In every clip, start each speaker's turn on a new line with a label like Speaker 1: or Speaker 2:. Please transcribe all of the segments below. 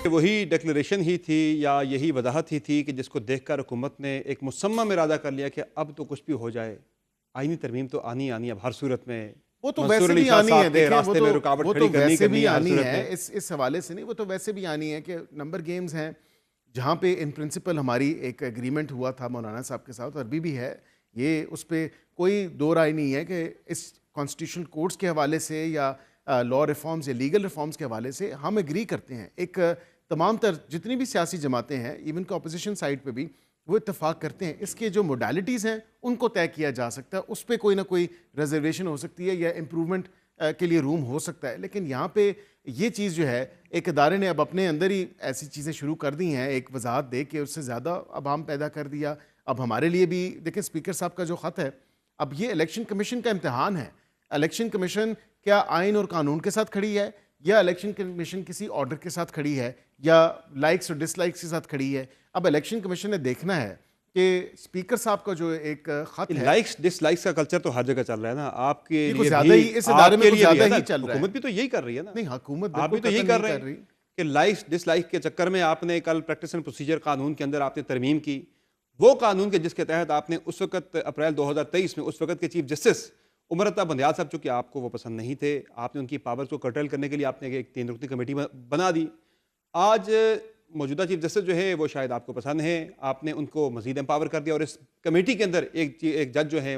Speaker 1: وہی ڈکلیریشن ہی تھی یا یہی وضاحت ہی تھی کہ جس کو دیکھ کر حکومت نے ایک مصمم ارادہ کر لیا کہ اب تو کچھ بھی ہو جائے آئینی ترمیم تو آنی اب ہر صورت میں.
Speaker 2: وہ تو ویسے بھی آنی ہے، دیکھیں وہ تو ویسے بھی آنی ہے، اس حوالے سے نہیں، وہ تو ویسے بھی آنی ہے کہ نمبر گیمز ہیں جہاں پہ ان پرنسپل ہماری ایک ایگریمنٹ ہوا تھا مولانا صاحب کے ساتھ، اور بھی ہے یہ، اس پہ کوئی دو رائے نہیں ہے کہ اس کانسٹیٹیوشنل کوڈز کے حوالے سے یا لا ریفارمز یا لیگل ریفارمز کے حوالے سے ہم ایگری کرتے ہیں. ایک تمام تر جتنی بھی سیاسی جماعتیں ہیں ایون کہ اپوزیشن سائڈ پہ بھی وہ اتفاق کرتے ہیں اس کے جو موڈیلٹیز ہیں ان کو طے کیا جا سکتا ہے، اس پہ کوئی نہ کوئی ریزرویشن ہو سکتی ہے یا امپرومنٹ کے لیے روم ہو سکتا ہے. لیکن یہاں پہ یہ چیز جو ہے ایک ادارے نے اب اپنے اندر ہی ایسی چیزیں شروع کر دی ہیں، ایک وضاحت دے کے اس سے زیادہ ابہام پیدا کر دیا. اب ہمارے لیے بھی دیکھیں اسپیکر صاحب کا جو خط ہے، اب یہ الیکشن کمیشن کا امتحان ہے. الیکشن کمیشن کیا آئین اور قانون کے ساتھ کھڑی ہے، یا الیکشن کمیشن کسی آرڈر کے ساتھ کھڑی ہے، یا لائکس اور ڈس لائکس کے ساتھ کھڑی ہے. اب الیکشن کمیشن نے دیکھنا ہے کہ اسپیکر صاحب کا جو ایک خط ہے،
Speaker 1: لائکس ڈس لائکس کا کلچر تو ہر جگہ چل رہا ہے نا. آپ کے لیے
Speaker 2: زیادہ ہی اس ادارے میں زیادہ ہی چل رہا ہے.
Speaker 1: حکومت بھی تو یہی کر رہی ہے نا.
Speaker 2: نہیں، حکومت
Speaker 1: آپ بھی تو یہی کر رہے ہیں کہ لائکس ڈس لائک کے چکر میں آپ نے کل پریکٹس اینڈ پروسیجر قانون کے اندر آپ نے ترمیم کی، وہ قانون کے جس کے تحت آپ نے اس وقت اپریل 2023 میں اس وقت کے چیف جسٹس عمر عطا بندیال صاحب، چونکہ آپ کو وہ پسند نہیں تھے، آپ نے ان کی پاورز کو کرٹیل کرنے کے لیے آپ نے ایک 3 رکنی کمیٹی بنا دی. آج موجودہ چیف جسٹس جو ہے وہ شاید آپ کو پسند ہے، آپ نے ان کو مزید امپاور کر دیا، اور اس کمیٹی کے اندر ایک جج جو ہے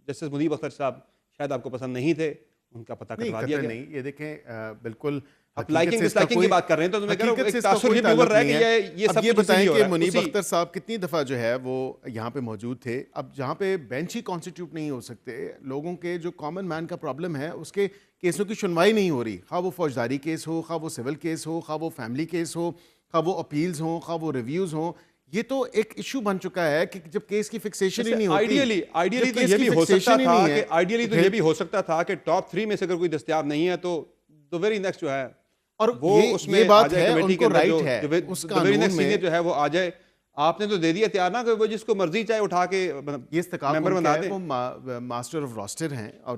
Speaker 1: جسٹس منیب اختر صاحب شاید آپ کو پسند نہیں تھے، ان کا پتہ کٹوا دیا گیا.
Speaker 2: نہیں، یہ دیکھیں بالکل
Speaker 1: آپ لائکنگ ڈس لائکنگ کی بات کر رہے ہیں تو میں کہہ رہا ہوں ایک تاثر یہ بھی اوپر رہ گیا ہے. یہ سب
Speaker 2: یہ بتائیں کہ منیب اختر صاحب کتنی دفعہ جو ہے وہ یہاں پہ موجود تھے. اب جہاں پہ بینچ ہی کانسٹیٹیوٹ نہیں ہو سکتے، لوگوں کے جو کامن مین کا پرابلم ہے اس کے کیسوں کی سنوائی نہیں ہو رہی، خواہ وہ فوجداری کیس ہو، خواہ وہ سول کیس ہو، خواہ وہ فیملی کیس ہو، خواہ وہ اپیلز ہوں، خواہ وہ ریویوز ہوں. یہ تو ایک ایشو بن چکا ہے کہ جب کیس کی فکسیشن ہی نہیں ہوتی.
Speaker 1: آئیڈیلی تو یہ بھی ہو سکتا تھا کہ ٹاپ 3 میں سے اگر کوئی دستیاب نہیں ہے تو ویری نیکسٹ جو ہے،
Speaker 2: اور یہ بات ہے ان کو رائٹ ہے اس قانون میں
Speaker 1: جو ہے وہ آ جائے. آپ نے تو دے دیا تیار نا کہ وہ جس کو مرضی چاہے اٹھا کے
Speaker 2: یہ استحقاق بنا دیں. وہ ماسٹر آف راسٹر ہیں، اور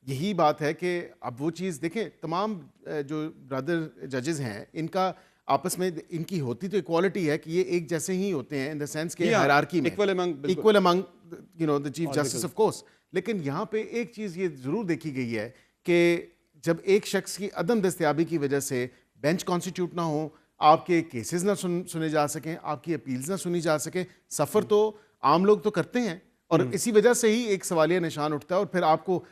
Speaker 2: یہی بات ہے کہ اب وہ چیز دیکھیں، تمام جو برادر ججز ہیں ان کا آپس میں ان کی ہوتی تو ایکوالٹی ہے کہ یہ ایک جیسے ہی ہوتے ہیں ان دا سینس کہ ہائرارکی میں equal Umang the chief justice of course. لیکن یہاں پہ ایک چیز یہ ضرور دیکھی گئی ہے کہ جب ایک شخص کی عدم دستیابی کی وجہ سے بینچ کانسٹیٹیوٹ نہ ہو، آپ کے کیسز نہ سنے جا سکیں، آپ کی اپیلز نہ سنی جا سکیں، سفر تو عام لوگ تو کرتے ہیں، اور اسی وجہ سے ہی ایک سوالیہ نشان اٹھتا ہے. اور پھر آپ کو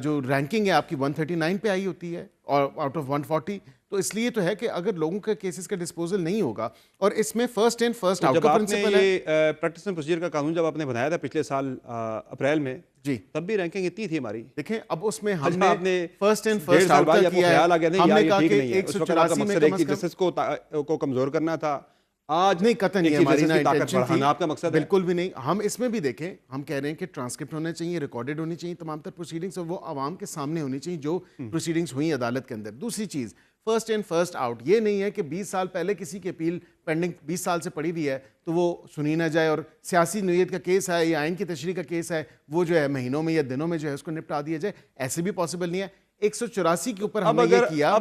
Speaker 2: جو رینکنگ ہے آپ کی 139 پہ آئی ہوتی ہے اور آؤٹ آف 140. تو اس لیے تو ہے کہ اگر لوگوں کے کیسز کا ڈسپوزل نہیں ہوگا، اور اس میں فرسٹ ان فرسٹ آؤٹ کا پرنسپل ہے.
Speaker 1: پریکٹس اینڈ پروسیجر کا قانون جب آپ نے بنایا تھا پچھلے سال اپریل میں،
Speaker 2: جی
Speaker 1: تب بھی رینکنگ اتنی تھی ہماری.
Speaker 2: دیکھیں اب اس میں ہم نے فرسٹ ان فرسٹ آؤٹ کا کیا ہے. ہم نے کہا کہ 184 میں کم از کم
Speaker 1: جسٹس کو کمزور کرنا تھا. آج
Speaker 2: نہیں، قطعا نہیں ہماری نہ انٹینشن تھی،
Speaker 1: آپ کا مقصد
Speaker 2: بالکل بھی نہیں. ہم اس میں بھی دیکھیں، ہم کہہ رہے ہیں کہ ٹرانسکرپٹ ہونے چاہیے، ریکارڈڈ ہونی چاہیے تمام تر پروسیڈنگز، اور وہ عوام کے سامنے ہونی چاہیے جو پروسیڈنگز ہوئی عدالت کے اندر. دوسری چیز، فرسٹ ان فرسٹ آؤٹ یہ نہیں ہے کہ 20 سال پہلے کسی کی اپیل پینڈنگ 20 سال سے پڑی ہوئی ہے تو وہ سنی نہ جائے، اور سیاسی نوعیت کا کیس ہے یا آئین کی تشریح کا کیس ہے وہ جو ہے مہینوں میں یا دنوں میں جو ہے اس کو نپٹا دیا جائے. ایسے بھی پاسبل نہیں ہے. 184 کے اوپر ہم نے یہ کیا.